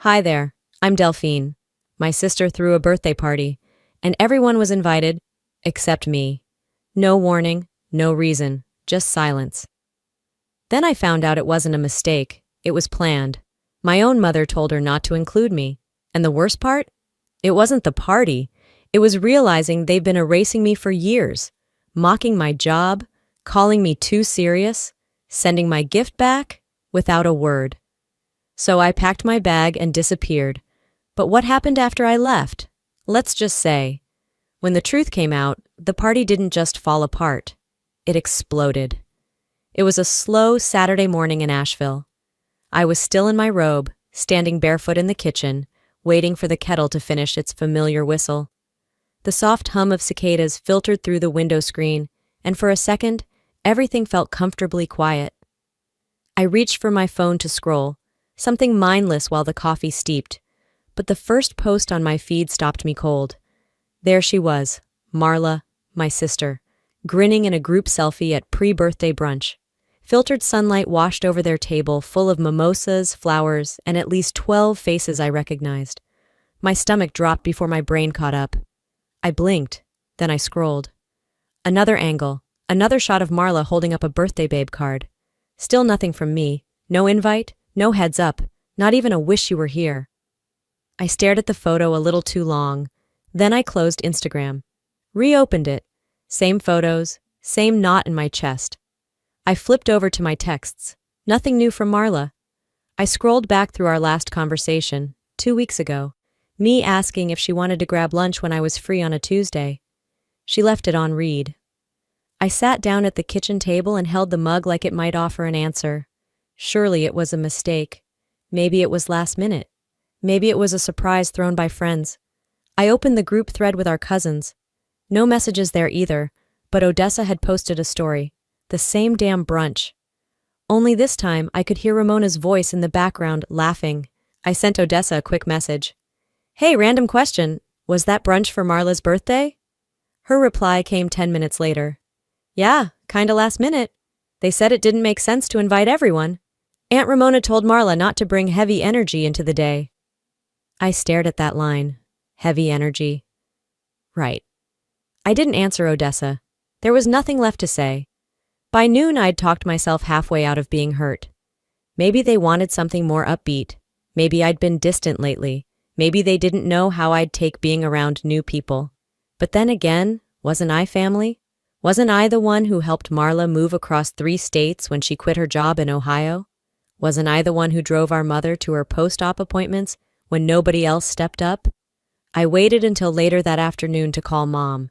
Hi there, I'm Delphine. My sister threw a birthday party, and everyone was invited, except me. No warning, no reason, just silence. Then I found out it wasn't a mistake, it was planned. My own mother told her not to include me. And the worst part? It wasn't the party. It was realizing they've been erasing me for years, mocking my job, calling me too serious, sending my gift back without a word. So I packed my bag and disappeared. But what happened after I left? Let's just say, when the truth came out, the party didn't just fall apart. It exploded. It was a slow Saturday morning in Asheville. I was still in my robe, standing barefoot in the kitchen, waiting for the kettle to finish its familiar whistle. The soft hum of cicadas filtered through the window screen, and for a second, everything felt comfortably quiet. I reached for my phone to scroll, something mindless while the coffee steeped, but the first post on my feed stopped me cold. There she was, Marla, my sister, grinning in a group selfie at pre-birthday brunch. Filtered sunlight washed over their table full of mimosas, flowers, and at least 12 faces I recognized. My stomach dropped before my brain caught up. I blinked, then I scrolled. Another angle, another shot of Marla holding up a birthday babe card. Still nothing from me, no invite, no heads up, not even a wish you were here. I stared at the photo a little too long. Then I closed Instagram. Reopened it. Same photos, same knot in my chest. I flipped over to my texts. Nothing new from Marla. I scrolled back through our last conversation, 2 weeks ago, me asking if she wanted to grab lunch when I was free on a Tuesday. She left it on read. I sat down at the kitchen table and held the mug like it might offer an answer. Surely it was a mistake. Maybe it was last minute. Maybe it was a surprise thrown by friends. I opened the group thread with our cousins. No messages there either, but Odessa had posted a story. The same damn brunch. Only this time I could hear Ramona's voice in the background, laughing. I sent Odessa a quick message. Hey, random question. Was that brunch for Marla's birthday? Her reply came 10 minutes later. Yeah, kinda last minute. They said it didn't make sense to invite everyone. Aunt Ramona told Marla not to bring heavy energy into the day. I stared at that line. Heavy energy. Right. I didn't answer Odessa. There was nothing left to say. By noon, I'd talked myself halfway out of being hurt. Maybe they wanted something more upbeat. Maybe I'd been distant lately. Maybe they didn't know how I'd take being around new people. But then again, wasn't I family? Wasn't I the one who helped Marla move across 3 states when she quit her job in Ohio? Wasn't I the one who drove our mother to her post-op appointments when nobody else stepped up? I waited until later that afternoon to call Mom.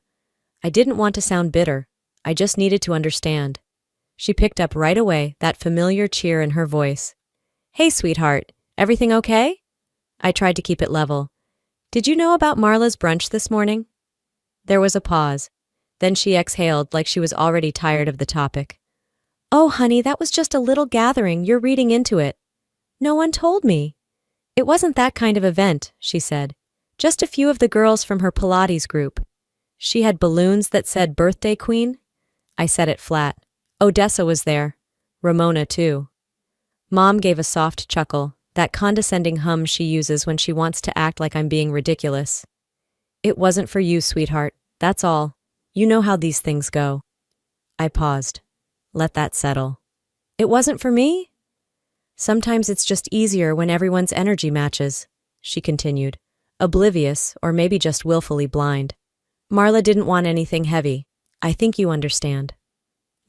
I didn't want to sound bitter. I just needed to understand. She picked up right away, that familiar cheer in her voice. Hey, sweetheart, everything okay? I tried to keep it level. Did you know about Marla's brunch this morning? There was a pause. Then she exhaled like she was already tired of the topic. Oh, honey, that was just a little gathering. You're reading into it. No one told me. It wasn't that kind of event, she said. Just a few of the girls from her Pilates group. She had balloons that said birthday queen. I said it flat. Odessa was there. Ramona, too. Mom gave a soft chuckle, that condescending hum she uses when she wants to act like I'm being ridiculous. It wasn't for you, sweetheart. That's all. You know how these things go. I paused. Let that settle. It wasn't for me? Sometimes it's just easier when everyone's energy matches, she continued, oblivious or maybe just willfully blind. Marla didn't want anything heavy. I think you understand.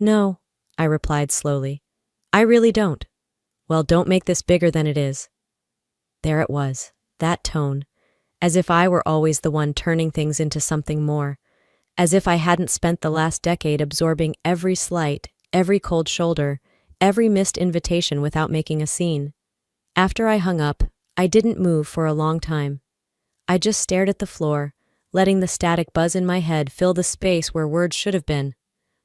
No, I replied slowly. I really don't. Well, don't make this bigger than it is. There it was, that tone, as if I were always the one turning things into something more, as if I hadn't spent the last decade absorbing every slight, every cold shoulder, every missed invitation without making a scene. After I hung up, I didn't move for a long time. I just stared at the floor, letting the static buzz in my head fill the space where words should have been.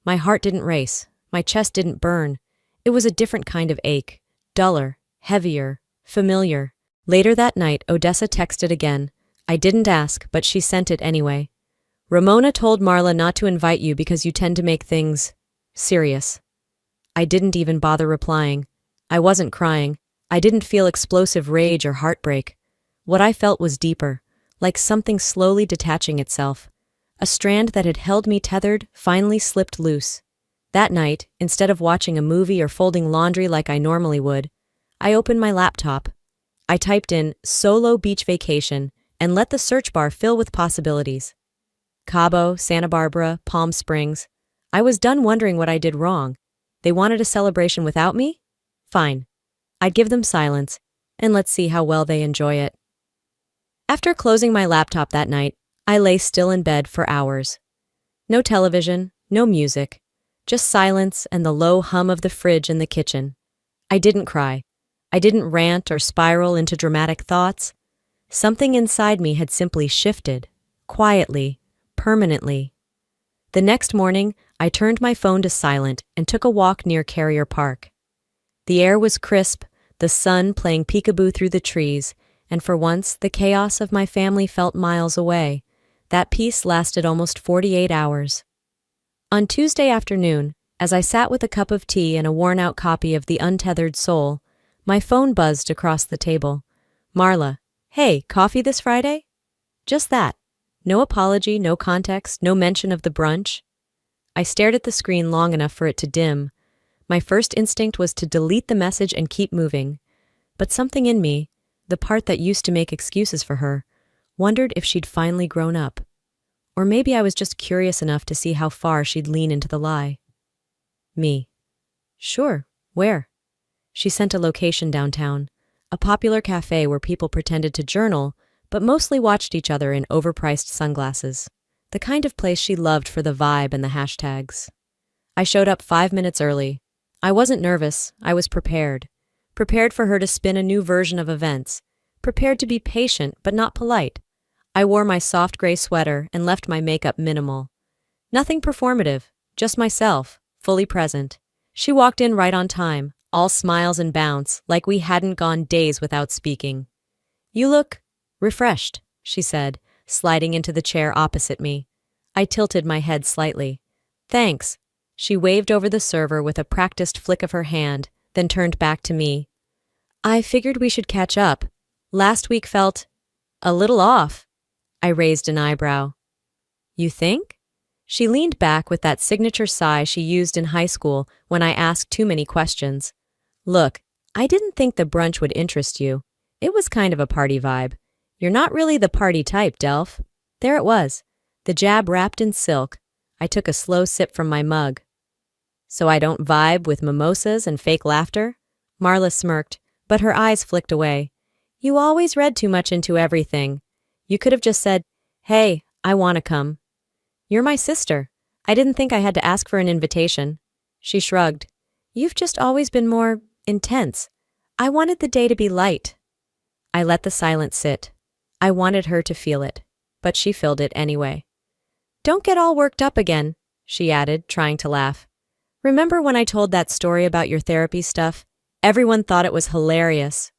My heart didn't race. My chest didn't burn. It was a different kind of ache. Duller, heavier, familiar. Later that night, Odessa texted again. I didn't ask, but she sent it anyway. Ramona told Marla not to invite you because you tend to make things serious. I didn't even bother replying. I wasn't crying. I didn't feel explosive rage or heartbreak. What I felt was deeper, like something slowly detaching itself. A strand that had held me tethered finally slipped loose. That night, instead of watching a movie or folding laundry like I normally would, I opened my laptop. I typed in solo beach vacation and let the search bar fill with possibilities. Cabo, Santa Barbara, Palm Springs. I was done wondering what I did wrong. They wanted a celebration without me? Fine. I'd give them silence, and let's see how well they enjoy it. After closing my laptop that night, I lay still in bed for hours. No television, no music, just silence and the low hum of the fridge in the kitchen. I didn't cry. I didn't rant or spiral into dramatic thoughts. Something inside me had simply shifted, quietly, permanently. The next morning, I turned my phone to silent and took a walk near Carrier Park. The air was crisp, the sun playing peekaboo through the trees, and for once the chaos of my family felt miles away. That peace lasted almost 48 hours. On Tuesday afternoon, as I sat with a cup of tea and a worn-out copy of The Untethered Soul, my phone buzzed across the table. Marla, hey, coffee this Friday? Just that. No apology, no context, no mention of the brunch. I stared at the screen long enough for it to dim. My first instinct was to delete the message and keep moving. But something in me, the part that used to make excuses for her, wondered if she'd finally grown up. Or maybe I was just curious enough to see how far she'd lean into the lie. Me. Sure, where? She sent a location downtown, a popular cafe where people pretended to journal, but mostly watched each other in overpriced sunglasses. The kind of place she loved for the vibe and the hashtags. I showed up 5 minutes early. I wasn't nervous, I was prepared. Prepared for her to spin a new version of events. Prepared to be patient, but not polite. I wore my soft gray sweater and left my makeup minimal. Nothing performative, just myself, fully present. She walked in right on time, all smiles and bounce, like we hadn't gone days without speaking. You look refreshed, she said, sliding into the chair opposite me. I tilted my head slightly. Thanks. She waved over the server with a practiced flick of her hand, then turned back to me. I figured we should catch up. Last week felt a little off. I raised an eyebrow. You think? She leaned back with that signature sigh she used in high school when I asked too many questions. Look, I didn't think the brunch would interest you. It was kind of a party vibe. You're not really the party type, Delph. There it was, the jab wrapped in silk. I took a slow sip from my mug. So I don't vibe with mimosas and fake laughter? Marla smirked, but her eyes flicked away. You always read too much into everything. You could have just said, hey, I want to come. You're my sister. I didn't think I had to ask for an invitation. She shrugged. You've just always been more intense. I wanted the day to be light. I let the silence sit. I wanted her to feel it, but she filled it anyway. Don't get all worked up again, she added, trying to laugh. Remember when I told that story about your therapy stuff? Everyone thought it was hilarious.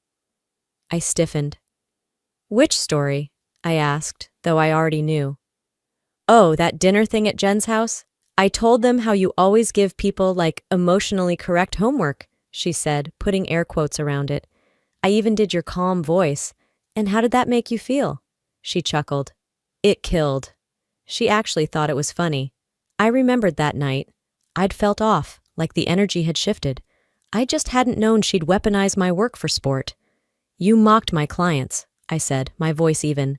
I stiffened. Which story? I asked, though I already knew. Oh, that dinner thing at Jen's house? I told them how you always give people, emotionally correct homework, she said, putting air quotes around it. I even did your calm voice. And how did that make you feel? She chuckled. It killed. She actually thought it was funny. I remembered that night. I'd felt off, like the energy had shifted. I just hadn't known she'd weaponize my work for sport. You mocked my clients, I said, my voice even.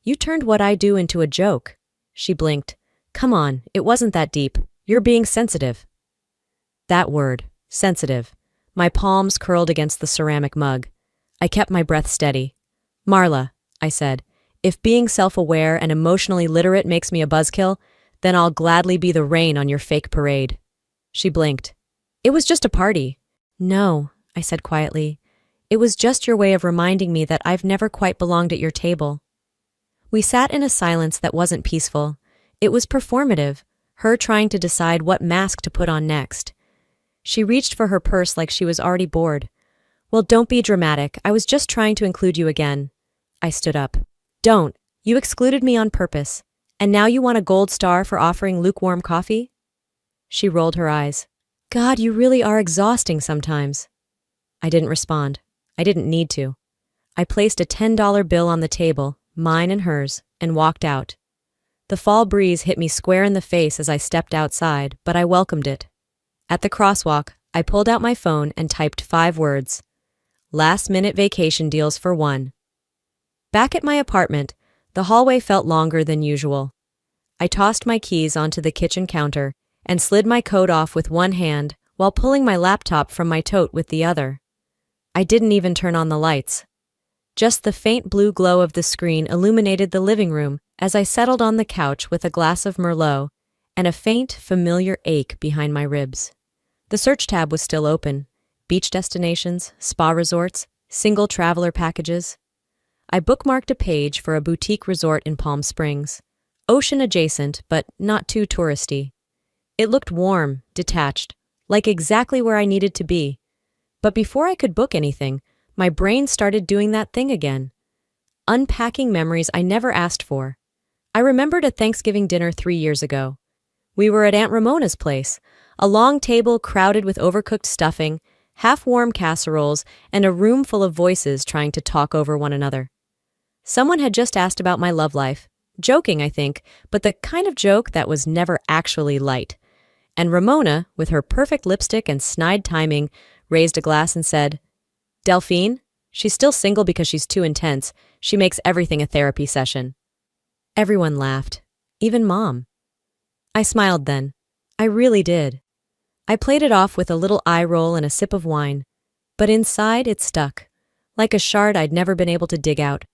You turned what I do into a joke. She blinked. Come on, it wasn't that deep. You're being sensitive. That word, sensitive. My palms curled against the ceramic mug. I kept my breath steady. Marla, I said, if being self-aware and emotionally literate makes me a buzzkill, then I'll gladly be the rain on your fake parade. She blinked. It was just a party. No, I said quietly. It was just your way of reminding me that I've never quite belonged at your table. We sat in a silence that wasn't peaceful. It was performative, her trying to decide what mask to put on next. She reached for her purse like she was already bored. Well, don't be dramatic. I was just trying to include you again. I stood up. Don't. You excluded me on purpose. And now you want a gold star for offering lukewarm coffee? She rolled her eyes. God, you really are exhausting sometimes. I didn't respond. I didn't need to. I placed a $10 bill on the table, mine and hers, and walked out. The fall breeze hit me square in the face as I stepped outside, but I welcomed it. At the crosswalk, I pulled out my phone and typed 5 words. Last-minute vacation deals for one. Back at my apartment, the hallway felt longer than usual. I tossed my keys onto the kitchen counter and slid my coat off with one hand while pulling my laptop from my tote with the other. I didn't even turn on the lights. Just the faint blue glow of the screen illuminated the living room as I settled on the couch with a glass of Merlot and a faint, familiar ache behind my ribs. The search tab was still open. Beach destinations, spa resorts, single traveler packages. I bookmarked a page for a boutique resort in Palm Springs. Ocean adjacent, but not too touristy. It looked warm, detached, like exactly where I needed to be. But before I could book anything, my brain started doing that thing again. Unpacking memories I never asked for. I remembered a Thanksgiving dinner 3 years ago. We were at Aunt Ramona's place, a long table crowded with overcooked stuffing, half-warm casseroles, and a room full of voices trying to talk over one another. Someone had just asked about my love life, joking, I think, but the kind of joke that was never actually light. And Ramona, with her perfect lipstick and snide timing, raised a glass and said, "Delphine, she's still single because she's too intense. She makes everything a therapy session." Everyone laughed, even Mom. I smiled then. I really did. I played it off with a little eye roll and a sip of wine, but inside it stuck, like a shard I'd never been able to dig out.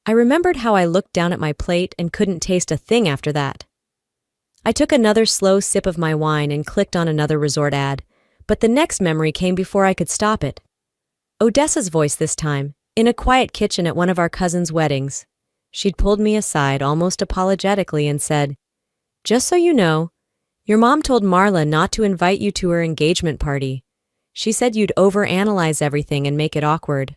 I remembered how I looked down at my plate and couldn't taste a thing after that. I took another slow sip of my wine and clicked on another resort ad, but the next memory came before I could stop it. Odessa's voice this time, in a quiet kitchen at one of our cousins' weddings. She'd pulled me aside almost apologetically and said, "Just so you know, your mom told Marla not to invite you to her engagement party. She said you'd overanalyze everything and make it awkward."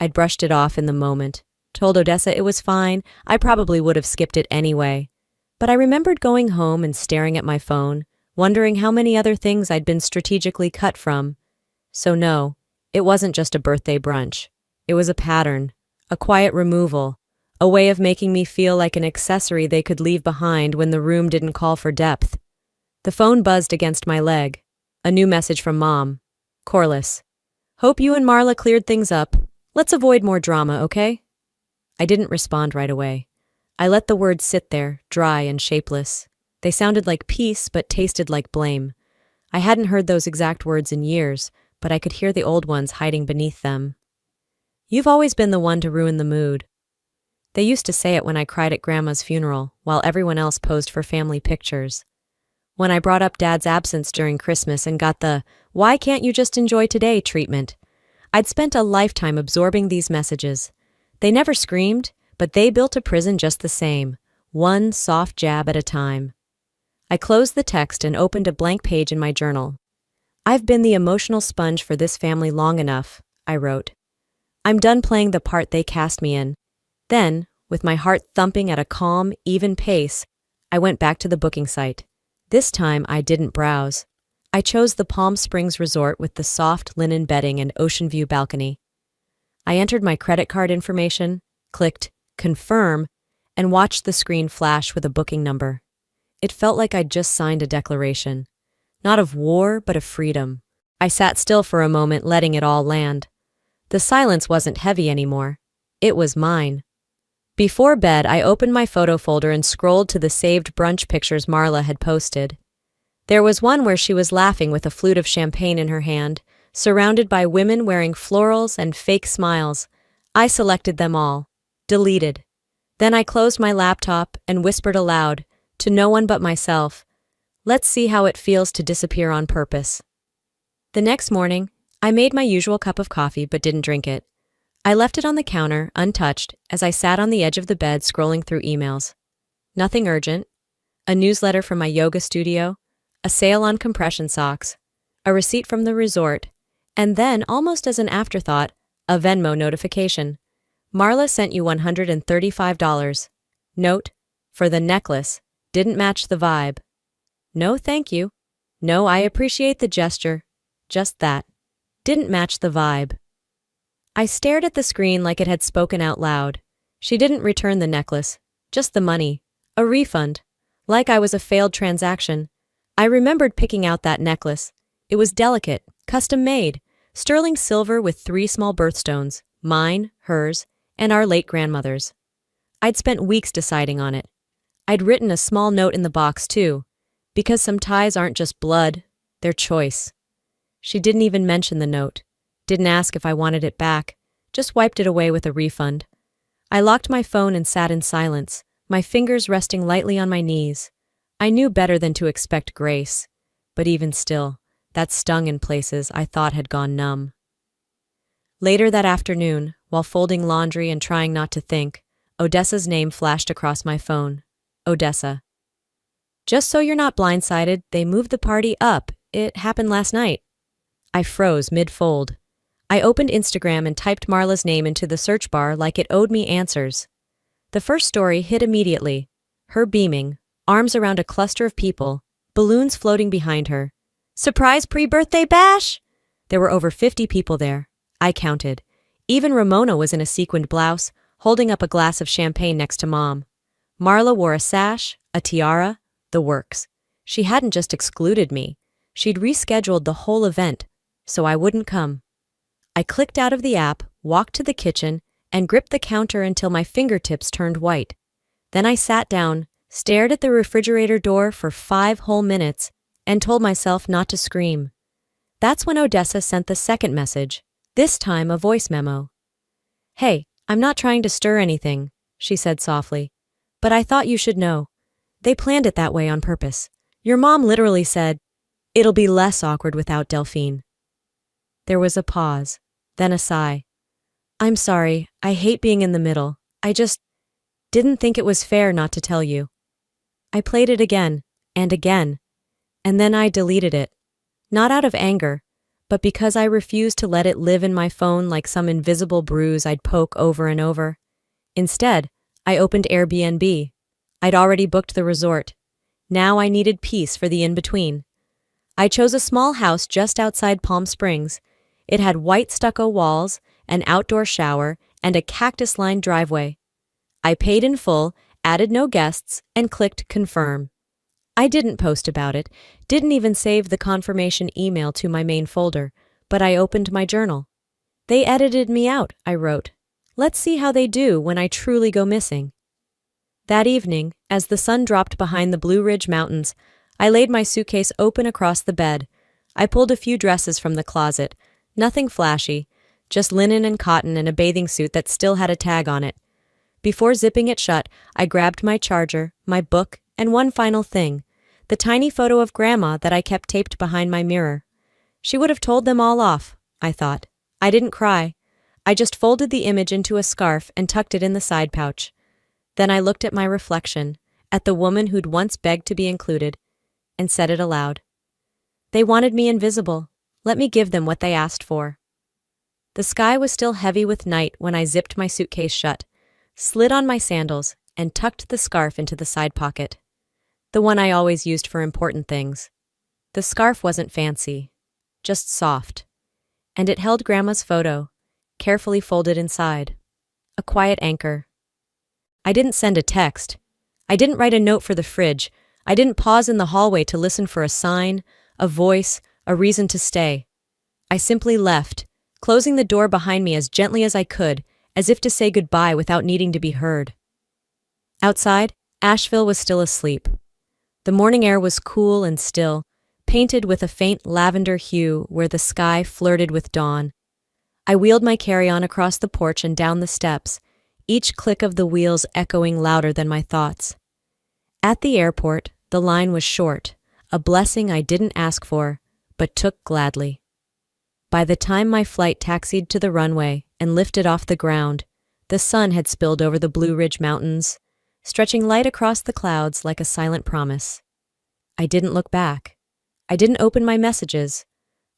I'd brushed it off in the moment, told Odessa it was fine, I probably would have skipped it anyway. But I remembered going home and staring at my phone, wondering how many other things I'd been strategically cut from. So no, it wasn't just a birthday brunch. It was a pattern, a quiet removal, a way of making me feel like an accessory they could leave behind when the room didn't call for depth. The phone buzzed against my leg. A new message from Mom. Corliss. "Hope you and Marla cleared things up. Let's avoid more drama, okay?" I didn't respond right away. I let the words sit there, dry and shapeless. They sounded like peace, but tasted like blame. I hadn't heard those exact words in years, but I could hear the old ones hiding beneath them. "You've always been the one to ruin the mood." They used to say it when I cried at Grandma's funeral, while everyone else posed for family pictures. When I brought up Dad's absence during Christmas and got the "why can't you just enjoy today" treatment. I'd spent a lifetime absorbing these messages. They never screamed, but they built a prison just the same, one soft jab at a time. I closed the text and opened a blank page in my journal. "I've been the emotional sponge for this family long enough," I wrote. "I'm done playing the part they cast me in." Then, with my heart thumping at a calm, even pace, I went back to the booking site. This time I didn't browse. I chose the Palm Springs resort with the soft linen bedding and ocean view balcony. I entered my credit card information, clicked confirm, and watched the screen flash with a booking number. It felt like I'd just signed a declaration. Not of war, but of freedom. I sat still for a moment, letting it all land. The silence wasn't heavy anymore. It was mine. Before bed, I opened my photo folder and scrolled to the saved brunch pictures Marla had posted. There was one where she was laughing with a flute of champagne in her hand, surrounded by women wearing florals and fake smiles. I selected them all. Deleted. Then I closed my laptop and whispered aloud, to no one but myself, "Let's see how it feels to disappear on purpose." The next morning, I made my usual cup of coffee but didn't drink it. I left it on the counter, untouched, as I sat on the edge of the bed scrolling through emails. Nothing urgent. A newsletter from my yoga studio, a sale on compression socks, a receipt from the resort, and then, almost as an afterthought, a Venmo notification. "Marla sent you $135. Note, for the necklace, didn't match the vibe." No, thank you. No, I appreciate the gesture. Just that. Didn't match the vibe. I stared at the screen like it had spoken out loud. She didn't return the necklace, just the money. A refund. Like I was a failed transaction. I remembered picking out that necklace. It was delicate, custom-made, sterling silver with 3 small birthstones, mine, hers, and our late grandmother's. I'd spent weeks deciding on it. I'd written a small note in the box, too, because some ties aren't just blood, they're choice. She didn't even mention the note, didn't ask if I wanted it back, just wiped it away with a refund. I locked my phone and sat in silence, my fingers resting lightly on my knees. I knew better than to expect grace, but even still, that stung in places I thought had gone numb. Later that afternoon, while folding laundry and trying not to think, Odessa's name flashed across my phone. Odessa. Just so you're not blindsided, they moved the party up. It happened last night. I froze mid-fold. I opened Instagram and typed Marla's name into the search bar like it owed me answers. The first story hit immediately. Her beaming, arms around a cluster of people, balloons floating behind her. Surprise pre-birthday bash! There were over 50 people there. I counted. Even Ramona was in a sequined blouse, holding up a glass of champagne next to Mom. Marla wore a sash, a tiara, the works. She hadn't just excluded me. She'd rescheduled the whole event, so I wouldn't come. I clicked out of the app, walked to the kitchen, and gripped the counter until my fingertips turned white. Then I sat down, stared at the refrigerator door for 5 whole minutes, and told myself not to scream. That's when Odessa sent the second message, this time a voice memo. "Hey, I'm not trying to stir anything," she said softly, "but I thought you should know. They planned it that way on purpose. Your mom literally said, it'll be less awkward without Delphine." There was a pause, then a sigh. "I'm sorry, I hate being in the middle. I just didn't think it was fair not to tell you." I played it again, and then I deleted it. Not out of anger, but because I refused to let it live in my phone like some invisible bruise I'd poke over and over. Instead, I opened Airbnb. I'd already booked the resort. Now I needed peace for the in-between. I chose a small house just outside Palm Springs. It had white stucco walls, an outdoor shower, and a cactus-lined driveway. I paid in full, added no guests, and clicked confirm. I didn't post about it, didn't even save the confirmation email to my main folder, but I opened my journal. "They edited me out," I wrote. "Let's see how they do when I truly go missing." That evening, as the sun dropped behind the Blue Ridge Mountains, I laid my suitcase open across the bed. I pulled a few dresses from the closet, nothing flashy, just linen and cotton and a bathing suit that still had a tag on it. Before zipping it shut, I grabbed my charger, my book, and one final thing, the tiny photo of Grandma that I kept taped behind my mirror. She would have told them all off, I thought. I didn't cry. I just folded the image into a scarf and tucked it in the side pouch. Then I looked at my reflection, at the woman who'd once begged to be included, and said it aloud. They wanted me invisible. Let me give them what they asked for. The sky was still heavy with night when I zipped my suitcase shut, slid on my sandals, and tucked the scarf into the side pocket. The one I always used for important things. The scarf wasn't fancy, just soft. And it held Grandma's photo, carefully folded inside. A quiet anchor. I didn't send a text. I didn't write a note for the fridge. I didn't pause in the hallway to listen for a sign, a voice, a reason to stay. I simply left, closing the door behind me as gently as I could, as if to say goodbye without needing to be heard. Outside, Asheville was still asleep. The morning air was cool and still, painted with a faint lavender hue where the sky flirted with dawn. I wheeled my carry-on across the porch and down the steps, each click of the wheels echoing louder than my thoughts. At the airport, the line was short, a blessing I didn't ask for, but took gladly. By the time my flight taxied to the runway and lifted off the ground, the sun had spilled over the Blue Ridge Mountains, stretching light across the clouds like a silent promise. I didn't look back. I didn't open my messages.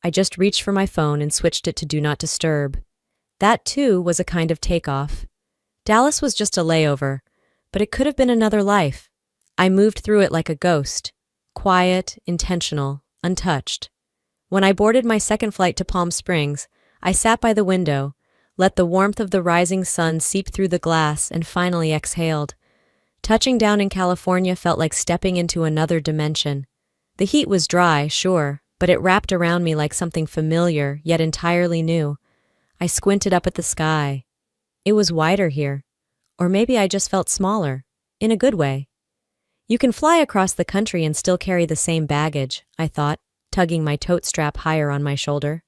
I just reached for my phone and switched it to Do Not Disturb. That, too, was a kind of takeoff. Dallas was just a layover, but it could have been another life. I moved through it like a ghost, quiet, intentional, untouched. When I boarded my second flight to Palm Springs, I sat by the window, let the warmth of the rising sun seep through the glass, and finally exhaled. Touching down in California felt like stepping into another dimension. The heat was dry, sure, but it wrapped around me like something familiar, yet entirely new. I squinted up at the sky. It was wider here. Or maybe I just felt smaller. In a good way. You can fly across the country and still carry the same baggage, I thought, tugging my tote strap higher on my shoulder.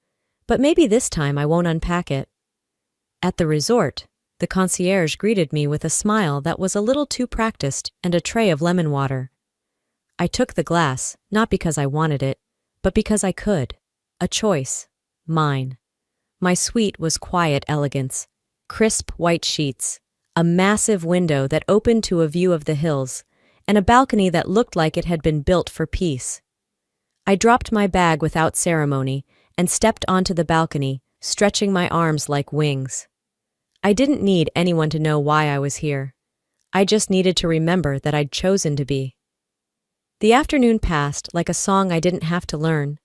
But maybe this time I won't unpack it. At the resort, the concierge greeted me with a smile that was a little too practiced and a tray of lemon water. I took the glass, not because I wanted it, but because I could. A choice. Mine. My suite was quiet elegance. Crisp white sheets. A massive window that opened to a view of the hills, and a balcony that looked like it had been built for peace. I dropped my bag without ceremony and stepped onto the balcony, stretching my arms like wings. I didn't need anyone to know why I was here. I just needed to remember that I'd chosen to be. The afternoon passed like a song I didn't have to learn.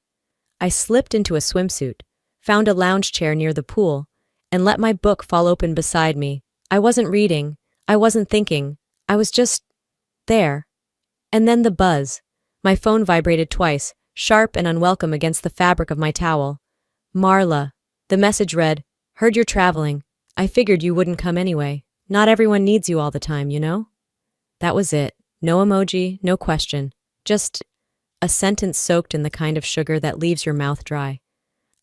I slipped into a swimsuit, found a lounge chair near the pool, and let my book fall open beside me. I wasn't reading, I wasn't thinking, I was just there. And then the buzz. My phone vibrated twice, sharp and unwelcome against the fabric of my towel. Marla. The message read, "Heard you're traveling. I figured you wouldn't come anyway. Not everyone needs you all the time, you know?" That was it. No emoji, no question. Just a sentence soaked in the kind of sugar that leaves your mouth dry.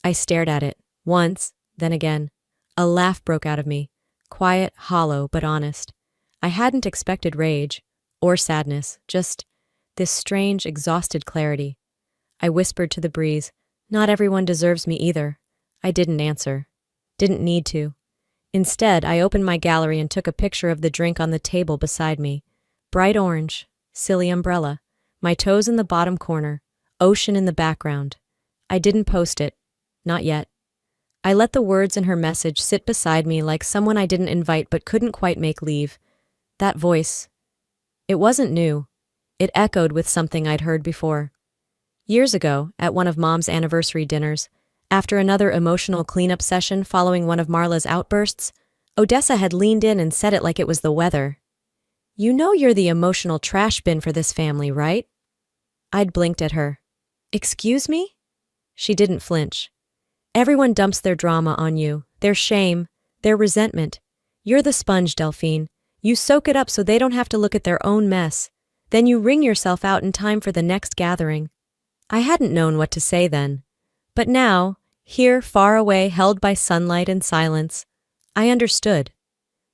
I stared at it, once, then again. A laugh broke out of me. Quiet, hollow, but honest. I hadn't expected rage, or sadness, just this strange, exhausted clarity. I whispered to the breeze, "Not everyone deserves me either." I didn't answer. Didn't need to. Instead, I opened my gallery and took a picture of the drink on the table beside me. Bright orange, silly umbrella, my toes in the bottom corner, ocean in the background. I didn't post it. Not yet. I let the words in her message sit beside me like someone I didn't invite but couldn't quite make leave. That voice. It wasn't new. It echoed with something I'd heard before. Years ago, at one of Mom's anniversary dinners, after another emotional cleanup session following one of Marla's outbursts, Odessa had leaned in and said it like it was the weather. "You know you're the emotional trash bin for this family, right?" I'd blinked at her. "Excuse me?" She didn't flinch. "Everyone dumps their drama on you, their shame, their resentment. You're the sponge, Delphine. You soak it up so they don't have to look at their own mess. Then you wring yourself out in time for the next gathering." I hadn't known what to say then. But now, here far away, held by sunlight and silence, I understood.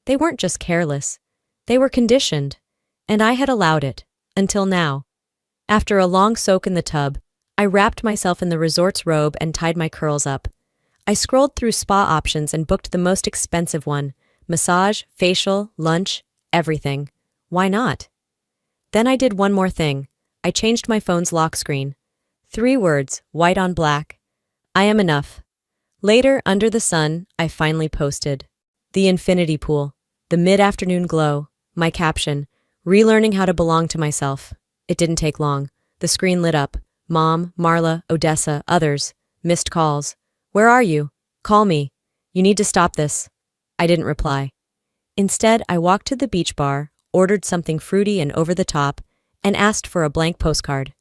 They weren't just careless. They were conditioned. And I had allowed it. Until now. After a long soak in the tub, I wrapped myself in the resort's robe and tied my curls up. I scrolled through spa options and booked the most expensive one. Massage, facial, lunch, everything. Why not? Then I did one more thing. I changed my phone's lock screen. 3 words, white on black. I am enough. Later, under the sun, I finally posted. The infinity pool. The mid-afternoon glow. My caption. Relearning how to belong to myself. It didn't take long. The screen lit up. Mom, Marla, Odessa, others. Missed calls. "Where are you? Call me. You need to stop this." I didn't reply. Instead, I walked to the beach bar, ordered something fruity and over the top, and asked for a blank postcard.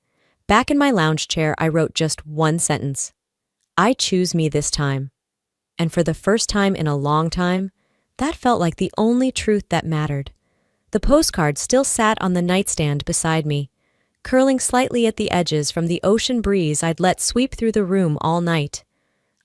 Back in my lounge chair, I wrote just one sentence. I choose me this time. And for the first time in a long time, that felt like the only truth that mattered. The postcard still sat on the nightstand beside me, curling slightly at the edges from the ocean breeze I'd let sweep through the room all night.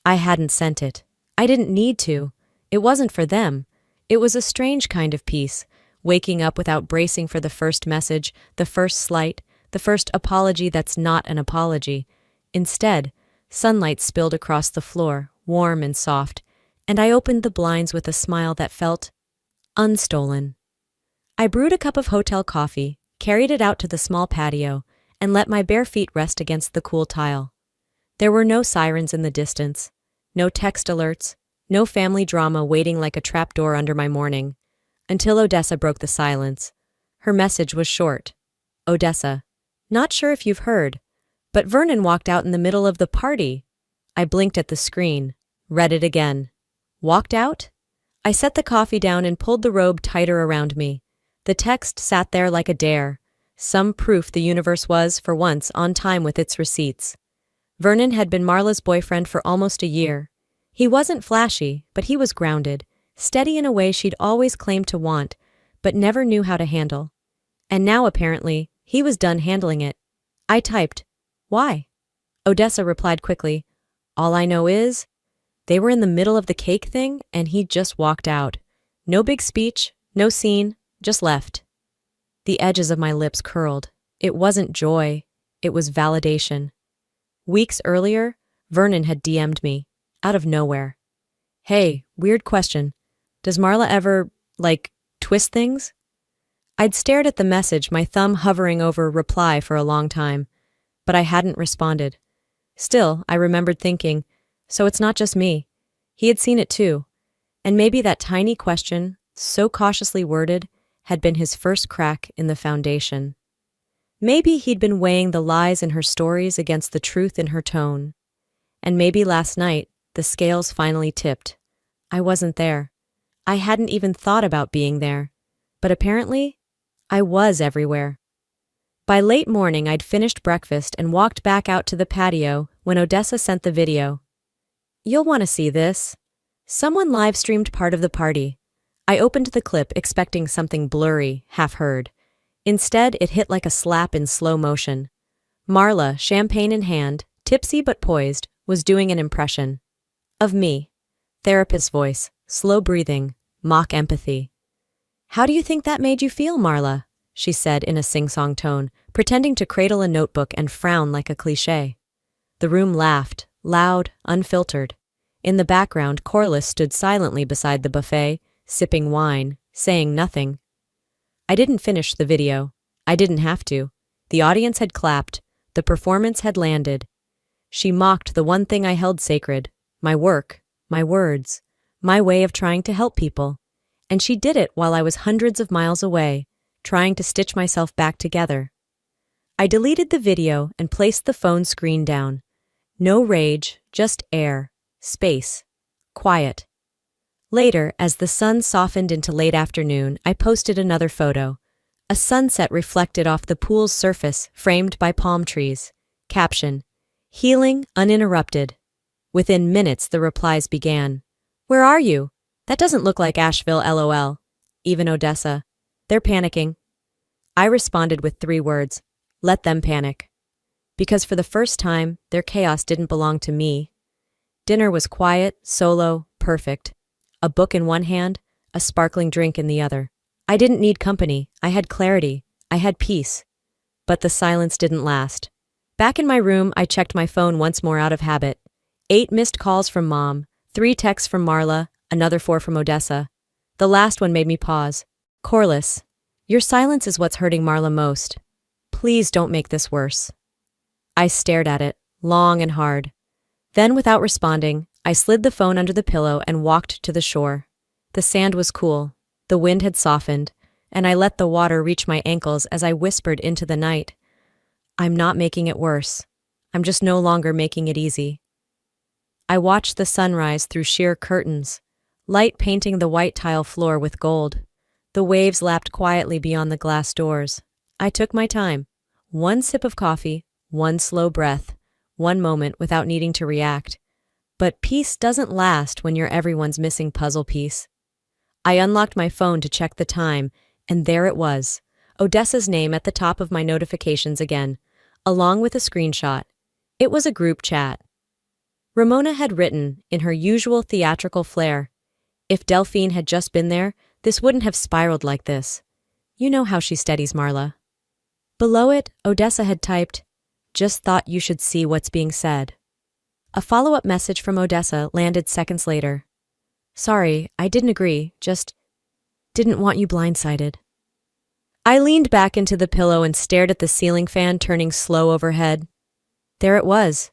I hadn't sent it. I didn't need to. It wasn't for them. It was a strange kind of peace, waking up without bracing for the first message, the first slight, the first apology that's not an apology. Instead, sunlight spilled across the floor, warm and soft, and I opened the blinds with a smile that felt unstolen. I brewed a cup of hotel coffee, carried it out to the small patio, and let my bare feet rest against the cool tile. There were no sirens in the distance, no text alerts, no family drama waiting like a trapdoor under my morning, until Odessa broke the silence. Her message was short. "Odessa, not sure if you've heard, but Vernon walked out in the middle of the party." I blinked at the screen, read it again. Walked out? I set the coffee down and pulled the robe tighter around me. The text sat there like a dare, some proof the universe was, for once, on time with its receipts. Vernon had been Marla's boyfriend for almost a year. He wasn't flashy, but he was grounded, steady in a way she'd always claimed to want, but never knew how to handle. And now, apparently, he was done handling it. I typed, "Why?" Odessa replied quickly, "All I know is..." They were in the middle of the cake thing, and he just walked out. No big speech, no scene, just left. The edges of my lips curled. It wasn't joy, it was validation. Weeks earlier, Vernon had DM'd me, out of nowhere. "Hey, weird question. Does Marla ever, twist things?" I'd stared at the message, my thumb hovering over reply for a long time, but I hadn't responded. Still, I remembered thinking, so it's not just me. He had seen it too. And maybe that tiny question, so cautiously worded, had been his first crack in the foundation. Maybe he'd been weighing the lies in her stories against the truth in her tone. And maybe last night, the scales finally tipped. I wasn't there. I hadn't even thought about being there. But apparently, I was everywhere. By late morning, I'd finished breakfast and walked back out to the patio when Odessa sent the video. "You'll want to see this." Someone live-streamed part of the party. I opened the clip expecting something blurry, half-heard. Instead, it hit like a slap in slow motion. Marla, champagne in hand, tipsy but poised, was doing an impression. Of me. Therapist's voice, slow breathing, mock empathy. "How do you think that made you feel, Marla?" she said in a sing-song tone, pretending to cradle a notebook and frown like a cliché. The room laughed, loud, unfiltered. In the background, Corliss stood silently beside the buffet, sipping wine, saying nothing. I didn't finish the video. I didn't have to. The audience had clapped. The performance had landed. She mocked the one thing I held sacred, my work, my words, my way of trying to help people. And she did it while I was hundreds of miles away, trying to stitch myself back together. I deleted the video and placed the phone screen down. No rage, just air, space, quiet. Later, as the sun softened into late afternoon, I posted another photo. A sunset reflected off the pool's surface, framed by palm trees. Caption: "Healing uninterrupted." Within minutes, the replies began. "Where are you? That doesn't look like Asheville, LOL. Even Odessa. They're panicking." I responded with 3 words. Let them panic. Because for the first time, their chaos didn't belong to me. Dinner was quiet, solo, perfect. A book in one hand, a sparkling drink in the other. I didn't need company. I had clarity. I had peace. But the silence didn't last. Back in my room, I checked my phone once more out of habit. 8 missed calls from Mom, 3 texts from Marla, another 4 from Odessa. The last one made me pause. "Corliss, your silence is what's hurting Marla most. Please don't make this worse." I stared at it, long and hard. Then, without responding, I slid the phone under the pillow and walked to the shore. The sand was cool, the wind had softened, and I let the water reach my ankles as I whispered into the night. "I'm not making it worse. I'm just no longer making it easy." I watched the sunrise through sheer curtains, light painting the white tile floor with gold. The waves lapped quietly beyond the glass doors. I took my time. 1 sip of coffee, 1 slow breath, 1 moment without needing to react. But peace doesn't last when you're everyone's missing puzzle piece. I unlocked my phone to check the time, and there it was, Odessa's name at the top of my notifications again, along with a screenshot. It was a group chat. Ramona had written, in her usual theatrical flair, "If Delphine had just been there, this wouldn't have spiraled like this. You know how she steadies Marla." Below it, Odessa had typed, "Just thought you should see what's being said." A follow-up message from Odessa landed seconds later. "Sorry, I didn't agree, just didn't want you blindsided." I leaned back into the pillow and stared at the ceiling fan turning slow overhead. There it was,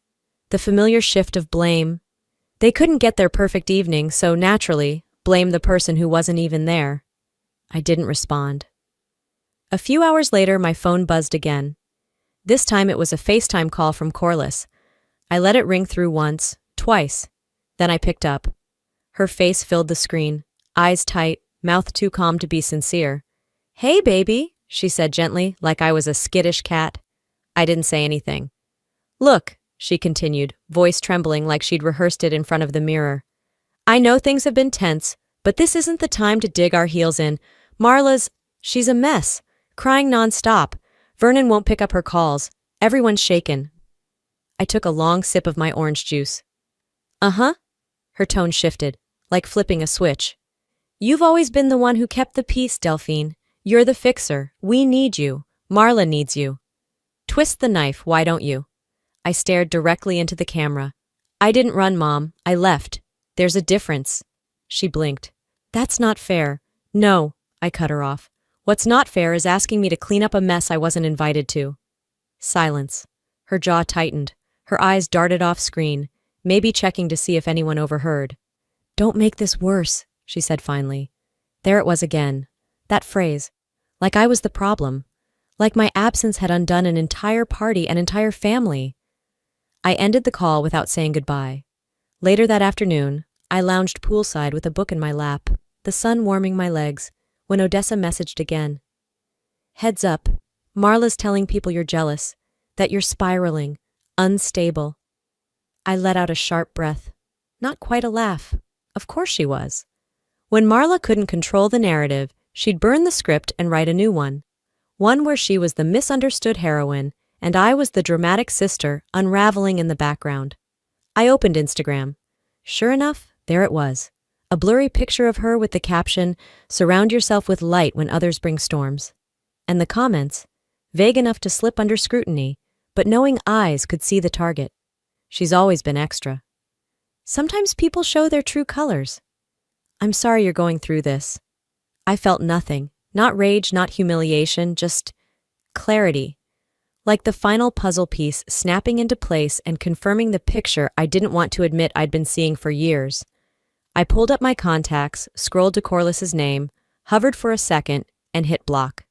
the familiar shift of blame. They couldn't get their perfect evening, so naturally, blame the person who wasn't even there. I didn't respond. A few hours later, my phone buzzed again. This time it was a FaceTime call from Corliss. I let it ring through once, twice. Then I picked up. Her face filled the screen, eyes tight, mouth too calm to be sincere. "Hey, baby," she said gently, like I was a skittish cat. I didn't say anything. "Look," she continued, voice trembling like she'd rehearsed it in front of the mirror. "I know things have been tense, but this isn't the time to dig our heels in. She's a mess, crying nonstop. Vernon won't pick up her calls. Everyone's shaken." I took a long sip of my orange juice. "Uh-huh." Her tone shifted, like flipping a switch. "You've always been the one who kept the peace, Delphine. You're the fixer. We need you. Marla needs you. Twist the knife, why don't you?" I stared directly into the camera. "I didn't run, Mom. I left. There's a difference." She blinked. "That's not fair." "No," I cut her off. "What's not fair is asking me to clean up a mess I wasn't invited to." Silence. Her jaw tightened. Her eyes darted off screen, maybe checking to see if anyone overheard. "Don't make this worse," she said finally. There it was again. That phrase. Like I was the problem. Like my absence had undone an entire party, an entire family. I ended the call without saying goodbye. Later that afternoon, I lounged poolside with a book in my lap, the sun warming my legs, when Odessa messaged again. "Heads up. Marla's telling people you're jealous, that you're spiraling, unstable." I let out a sharp breath. Not quite a laugh. Of course she was. When Marla couldn't control the narrative, she'd burn the script and write a new one. One where she was the misunderstood heroine, and I was the dramatic sister unraveling in the background. I opened Instagram. Sure enough, there it was. A blurry picture of her with the caption, "Surround yourself with light when others bring storms." And the comments, vague enough to slip under scrutiny, but knowing eyes could see the target. She's always been extra. Sometimes people show their true colors. "I'm sorry you're going through this." I felt nothing, not rage, not humiliation, just clarity. Like the final puzzle piece snapping into place and confirming the picture I didn't want to admit I'd been seeing for years. I pulled up my contacts, scrolled to Corliss's name, hovered for a second, and hit block.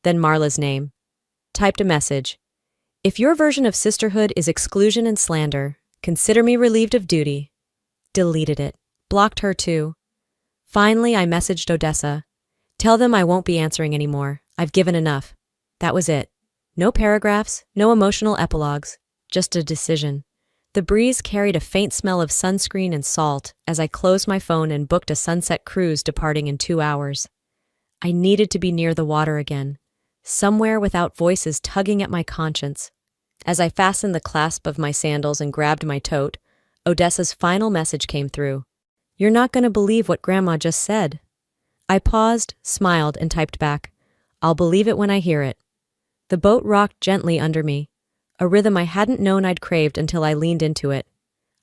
Then Marla's name. Typed a message. "If your version of sisterhood is exclusion and slander, consider me relieved of duty." Deleted it. Blocked her too. Finally, I messaged Odessa. "Tell them I won't be answering anymore. I've given enough." That was it. No paragraphs, no emotional epilogues, just a decision. The breeze carried a faint smell of sunscreen and salt as I closed my phone and booked a sunset cruise departing in 2 hours. I needed to be near the water again, somewhere without voices tugging at my conscience. As I fastened the clasp of my sandals and grabbed my tote, Odessa's final message came through. "You're not going to believe what Grandma just said." I paused, smiled, and typed back, "I'll believe it when I hear it." The boat rocked gently under me, a rhythm I hadn't known I'd craved until I leaned into it.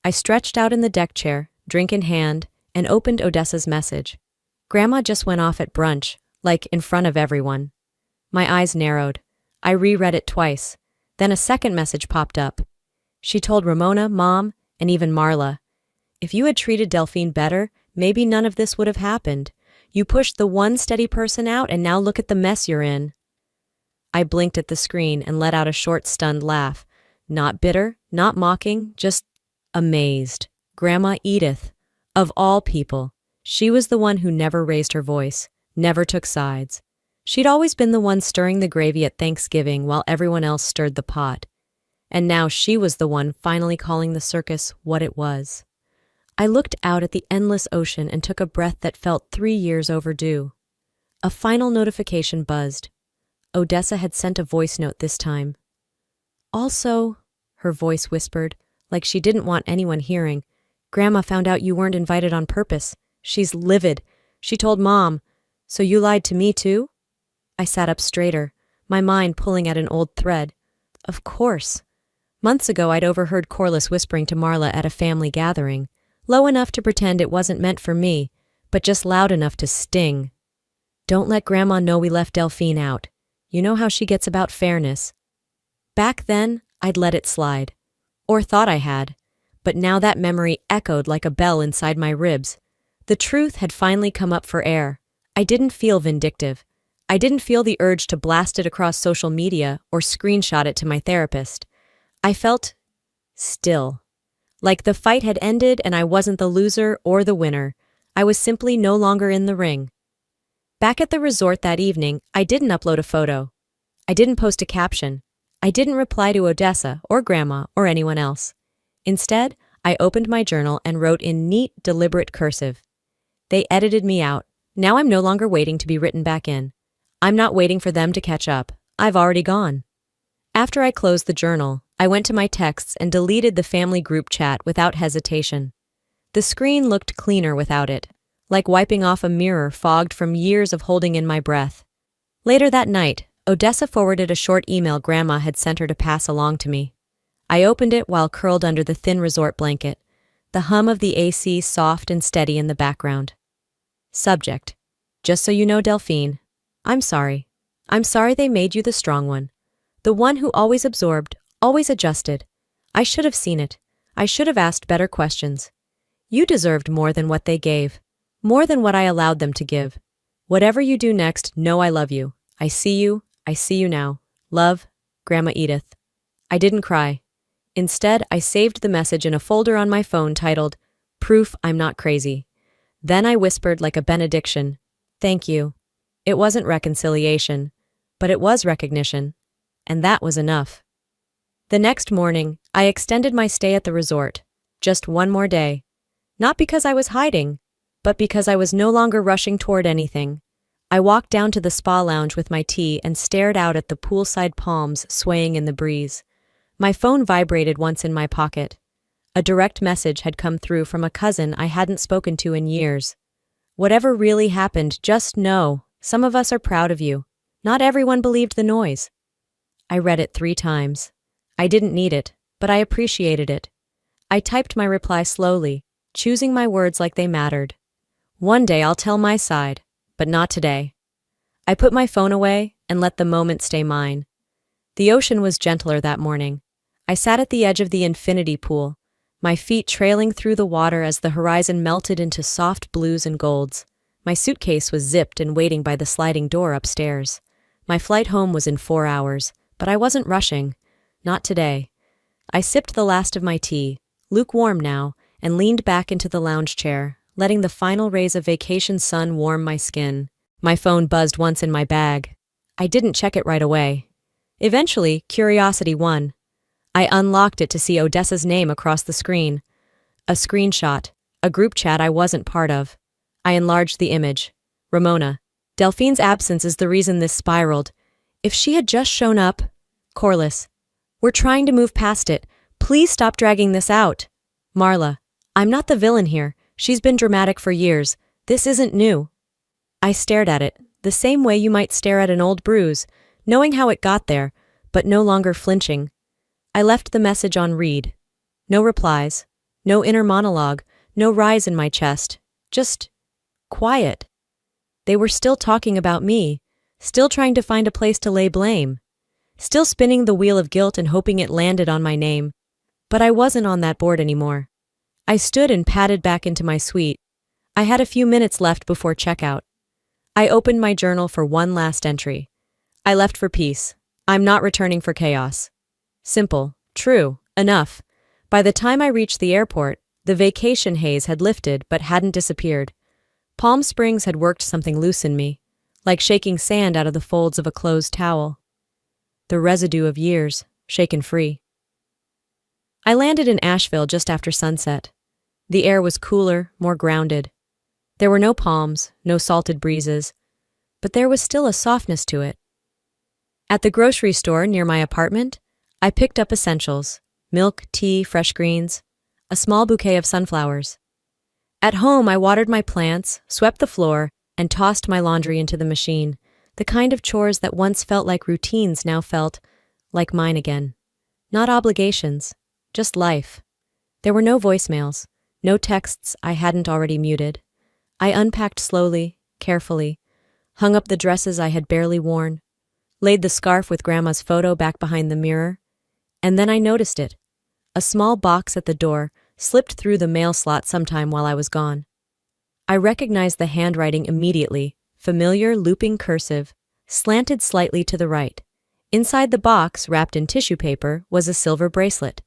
I stretched out in the deck chair, drink in hand, and opened Odessa's message. Grandma just went off at brunch, like in front of everyone. My eyes narrowed. I reread it twice. Then a second message popped up. She told Ramona, Mom, and even Marla, "If you had treated Delphine better, maybe none of this would have happened. You pushed the one steady person out, and now look at the mess you're in." I blinked at the screen and let out a short, stunned laugh. Not bitter, not mocking, just amazed. Grandma Edith. Of all people, she was the one who never raised her voice, never took sides. She'd always been the one stirring the gravy at Thanksgiving while everyone else stirred the pot. And now she was the one finally calling the circus what it was. I looked out at the endless ocean and took a breath that felt 3 years overdue. A final notification buzzed. Odessa had sent a voice note this time. "Also," her voice whispered, like she didn't want anyone hearing, "Grandma found out you weren't invited on purpose. She's livid. She told Mom. So you lied to me too?" I sat up straighter, my mind pulling at an old thread. Of course. Months ago I'd overheard Corliss whispering to Marla at a family gathering, low enough to pretend it wasn't meant for me, but just loud enough to sting. "Don't let Grandma know we left Delphine out. You know how she gets about fairness." Back then, I'd let it slide. Or thought I had. But now that memory echoed like a bell inside my ribs. The truth had finally come up for air. I didn't feel vindictive. I didn't feel the urge to blast it across social media or screenshot it to my therapist. I felt still. Like the fight had ended and I wasn't the loser or the winner. I was simply no longer in the ring. Back at the resort that evening, I didn't upload a photo. I didn't post a caption. I didn't reply to Odessa or Grandma or anyone else. Instead, I opened my journal and wrote in neat, deliberate cursive. They edited me out. Now I'm no longer waiting to be written back in. I'm not waiting for them to catch up. I've already gone. After I closed the journal, I went to my texts and deleted the family group chat without hesitation. The screen looked cleaner without it, like wiping off a mirror fogged from years of holding in my breath. Later that night, Odessa forwarded a short email Grandma had sent her to pass along to me. I opened it while curled under the thin resort blanket, the hum of the AC soft and steady in the background. Subject: just so you know, Delphine, I'm sorry. I'm sorry they made you the strong one. The one who always absorbed, always adjusted. I should have seen it. I should have asked better questions. You deserved more than what they gave. More than what I allowed them to give. Whatever you do next, know I love you. I see you now. Love, Grandma Edith. I didn't cry. Instead, I saved the message in a folder on my phone titled, Proof I'm Not Crazy. Then I whispered like a benediction, Thank you. It wasn't reconciliation, but it was recognition. And that was enough. The next morning, I extended my stay at the resort. Just one more day. Not because I was hiding, but because I was no longer rushing toward anything. I walked down to the spa lounge with my tea and stared out at the poolside palms swaying in the breeze. My phone vibrated once in my pocket. A direct message had come through from a cousin I hadn't spoken to in years. Whatever really happened, just know, some of us are proud of you. Not everyone believed the noise. I read it 3 times. I didn't need it, but I appreciated it. I typed my reply slowly, choosing my words like they mattered. One day I'll tell my side, but not today. I put my phone away and let the moment stay mine. The ocean was gentler that morning. I sat at the edge of the infinity pool, my feet trailing through the water as the horizon melted into soft blues and golds. My suitcase was zipped and waiting by the sliding door upstairs. My flight home was in 4 hours, but I wasn't rushing. Not today. I sipped the last of my tea, lukewarm now, and leaned back into the lounge chair, letting the final rays of vacation sun warm my skin. My phone buzzed once in my bag. I didn't check it right away. Eventually, curiosity won. I unlocked it to see Odessa's name across the screen. A screenshot, a group chat I wasn't part of. I enlarged the image. Ramona. Delphine's absence is the reason this spiraled. If she had just shown up... Corliss. We're trying to move past it. Please stop dragging this out. Marla. I'm not the villain here. She's been dramatic for years. This isn't new. I stared at it, the same way you might stare at an old bruise, knowing how it got there, but no longer flinching. I left the message on read. No replies, no inner monologue, no rise in my chest. Just quiet. They were still talking about me, still trying to find a place to lay blame, still spinning the wheel of guilt and hoping it landed on my name. But I wasn't on that board anymore. I stood and padded back into my suite. I had a few minutes left before checkout. I opened my journal for one last entry. I left for peace. I'm not returning for chaos. Simple, true, enough. By the time I reached the airport, the vacation haze had lifted but hadn't disappeared. Palm Springs had worked something loose in me, like shaking sand out of the folds of a closed towel. The residue of years, shaken free. I landed in Asheville just after sunset. The air was cooler, more grounded. There were no palms, no salted breezes, but there was still a softness to it. At the grocery store near my apartment, I picked up essentials: milk, tea, fresh greens, a small bouquet of sunflowers. At home, I watered my plants, swept the floor, and tossed my laundry into the machine. The kind of chores that once felt like routines now felt like mine again. Not obligations, just life. There were no voicemails, no texts I hadn't already muted. I unpacked slowly, carefully, hung up the dresses I had barely worn, laid the scarf with Grandma's photo back behind the mirror, and then I noticed it. A small box at the door slipped through the mail slot sometime while I was gone. I recognized the handwriting immediately, familiar looping cursive, slanted slightly to the right. Inside the box, wrapped in tissue paper, was a silver bracelet.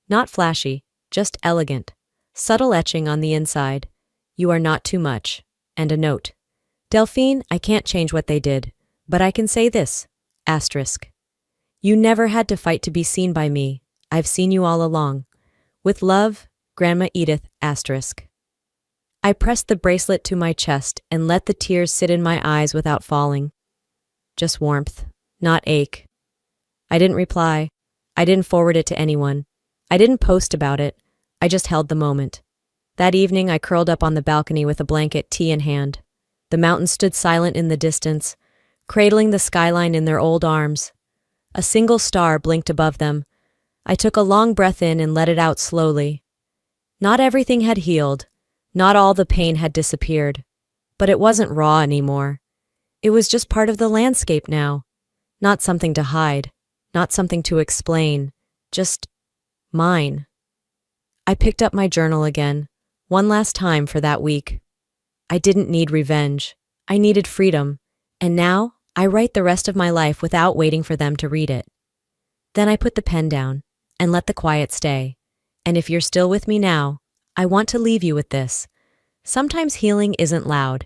Not flashy, just elegant. Subtle etching on the inside. You are not too much. And a note. Delphine, I can't change what they did, but I can say this. Asterisk. You never had to fight to be seen by me. I've seen you all along. With love, Grandma Edith, asterisk. I pressed the bracelet to my chest and let the tears sit in my eyes without falling. Just warmth, not ache. I didn't reply. I didn't forward it to anyone. I didn't post about it. I just held the moment. That evening, I curled up on the balcony with a blanket, tea in hand. The mountains stood silent in the distance, cradling the skyline in their old arms. A single star blinked above them. I took a long breath in and let it out slowly. Not everything had healed. Not all the pain had disappeared. But it wasn't raw anymore. It was just part of the landscape now. Not something to hide. Not something to explain. Just mine. I picked up my journal again, one last time for that week. I didn't need revenge. I needed freedom. And now, I write the rest of my life without waiting for them to read it. Then I put the pen down and let the quiet stay. And if you're still with me now, I want to leave you with this. Sometimes healing isn't loud.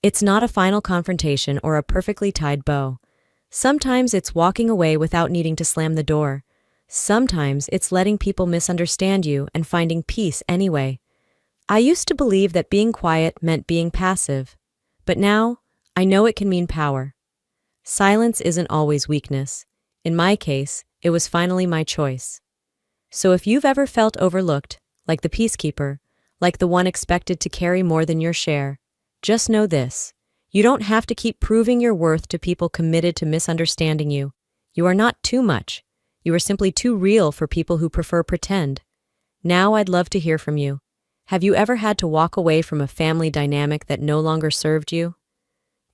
It's not a final confrontation or a perfectly tied bow. Sometimes it's walking away without needing to slam the door. Sometimes it's letting people misunderstand you and finding peace anyway. I used to believe that being quiet meant being passive. But now, I know it can mean power. Silence isn't always weakness. In my case, it was finally my choice. So if you've ever felt overlooked, like the peacekeeper, like the one expected to carry more than your share, just know this. You don't have to keep proving your worth to people committed to misunderstanding you. You are not too much. You are simply too real for people who prefer pretend. Now I'd love to hear from you. Have you ever had to walk away from a family dynamic that no longer served you?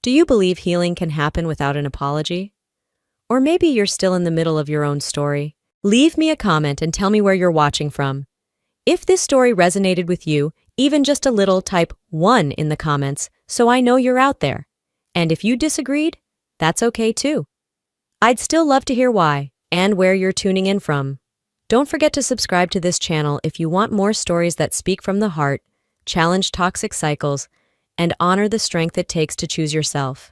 Do you believe healing can happen without an apology? Or maybe you're still in the middle of your own story. Leave me a comment and tell me where you're watching from. If this story resonated with you, even just a little, type 1 in the comments so I know you're out there. And if you disagreed, that's okay too. I'd still love to hear why and where you're tuning in from. Don't forget to subscribe to this channel if you want more stories that speak from the heart, challenge toxic cycles, and honor the strength it takes to choose yourself.